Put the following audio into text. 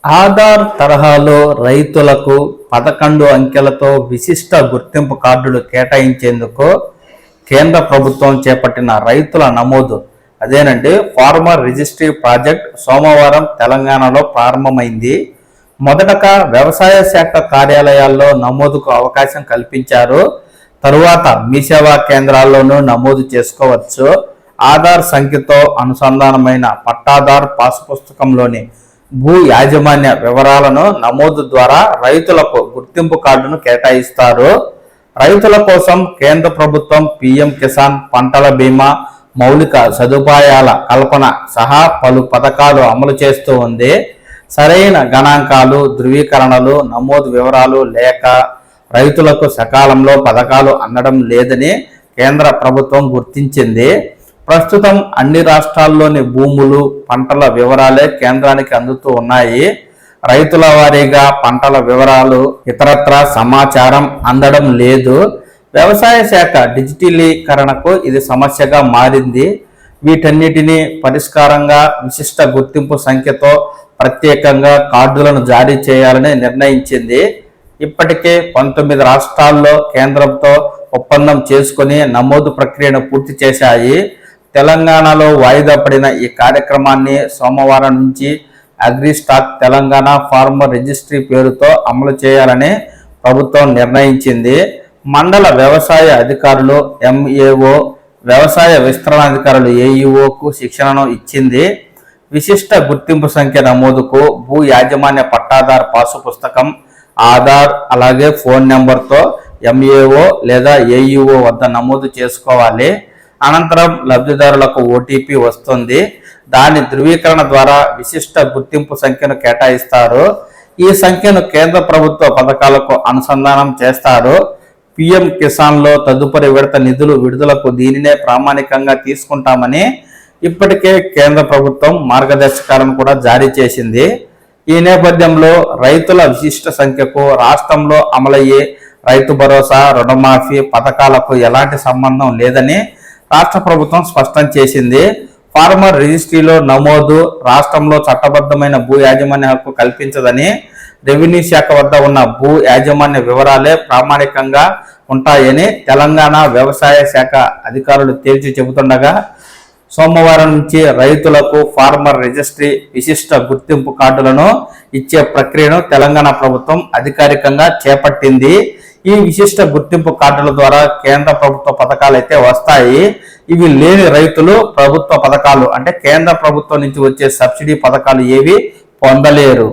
ఆధార్ తరహాలో రైతులకు 11 అంకెలతో విశిష్ట గుర్తింపు కార్డులు కేటాయించేందుకు కేంద్ర ప్రభుత్వం చేపట్టిన రైతుల నమోదు అదేనండి ఫార్మర్ రిజిస్ట్రీ ప్రాజెక్ట్ సోమవారం తెలంగాణలో ప్రారంభమైంది. మొదటగా వ్యవసాయ శాఖ కార్యాలయాల్లో నమోదుకు అవకాశం కల్పించారు. తరువాత మీ సేవా కేంద్రాల్లోనూ నమోదు చేసుకోవచ్చు. ఆధార్ సంఖ్యతో అనుసంధానమైన పట్టాదార్ పాసు పుస్తకంలోని భూ యాజమాన్య వివరాలను నమోదు ద్వారా రైతులకు గుర్తింపు కార్డును కేటాయిస్తారు. రైతుల కోసం కేంద్ర ప్రభుత్వం పీఎం కిసాన్, పంటల బీమా, మౌలిక సదుపాయాల కల్పన సహా పలు పథకాలు అమలు చేస్తూ ఉంది. సరైన గణాంకాలు, ధృవీకరణలు, నమోదు వివరాలు లేక రైతులకు సకాలంలో పథకాలు అందడం లేదని కేంద్ర ప్రభుత్వం గుర్తించింది. ప్రస్తుతం అన్ని రాష్ట్రాల్లోని భూములు, పంటల వివరాలే కేంద్రానికి అందుతూ ఉన్నాయి. రైతుల వారీగా పంటల వివరాలు, ఇతరత్రా సమాచారం అందడం లేదు. వ్యవసాయ శాఖ డిజిటలీకరణకు ఇది సమస్యగా మారింది. వీటన్నిటినీ పరిష్కారంగా విశిష్ట గుర్తింపు సంఖ్యతో ప్రత్యేకంగా కార్డులను జారీ చేయాలని నిర్ణయించింది. ఇప్పటికే 19 రాష్ట్రాల్లో కేంద్రంతో ఒప్పందం చేసుకుని నమోదు ప్రక్రియను పూర్తి చేశాయి. తెలంగాణలో వాయిదా పడిన ఈ కార్యక్రమాన్ని సోమవారం నుంచి అగ్రిస్టాక్ తెలంగాణ ఫార్మర్ రిజిస్ట్రీ పేరుతో అమలు చేయాలని ప్రభుత్వం నిర్ణయించింది. మండల వ్యవసాయ అధికారులు ఎంఏఓ, వ్యవసాయ విస్తరణాధికారులు ఏఈఓకు శిక్షణను ఇచ్చింది. విశిష్ట గుర్తింపు సంఖ్య నమోదుకు భూ యాజమాన్య పట్టాదార్ పాసు పుస్తకం, ఆధార్ అలాగే ఫోన్ నెంబర్తో ఎంఏఓ లేదా ఏఈఓ వద్ద నమోదు చేసుకోవాలి. అనంతరం లబ్ధిదారులకు ఓటీపీ వస్తుంది. దాని ధృవీకరణ ద్వారా విశిష్ట గుర్తింపు సంఖ్యను కేటాయిస్తారు. ఈ సంఖ్యను కేంద్ర ప్రభుత్వ పథకాలకు అనుసంధానం చేస్తారు. పీఎం కిసాన్లో తదుపరి విడత నిధులు విడుదలకు దీనినే ప్రామాణికంగా తీసుకుంటామని ఇప్పటికే కేంద్ర ప్రభుత్వం మార్గదర్శకాలను కూడా జారీ చేసింది. ఈ నేపథ్యంలో రైతుల విశిష్ట సంఖ్యకు రాష్ట్రంలో అమలయ్యే రైతు భరోసా, రుణమాఫీ పథకాలకు ఎలాంటి సంబంధం లేదని రాష్ట్ర ప్రభుత్వం స్పష్టం చేసింది. ఫార్మర్ రిజిస్ట్రీలో నమోదు రాష్ట్రంలో చట్టబద్ధమైన భూ యాజమాన్య హక్కు కల్పించదని, రెవెన్యూ శాఖ వద్ద ఉన్న భూ యాజమాన్య వివరాలే ప్రామాణికంగా ఉంటాయని తెలంగాణ వ్యవసాయ శాఖ అధికారులు తేల్చి చెబుతుండగా సోమవారం నుంచి రైతులకు ఫార్మర్ రిజిస్ట్రీ విశిష్ట గుర్తింపు కార్డులను ఇచ్చే ప్రక్రియను తెలంగాణ ప్రభుత్వం అధికారికంగా చేపట్టింది. ఈ విశిష్ట గుర్తింపు కార్డుల ద్వారా కేంద్ర ప్రభుత్వ పథకాలు అయితే వస్తాయి. ఇవి లేని రైతులు ప్రభుత్వ పథకాలు అంటే కేంద్ర ప్రభుత్వం నుంచి వచ్చే సబ్సిడీ పథకాలు ఏవి పొందలేరు.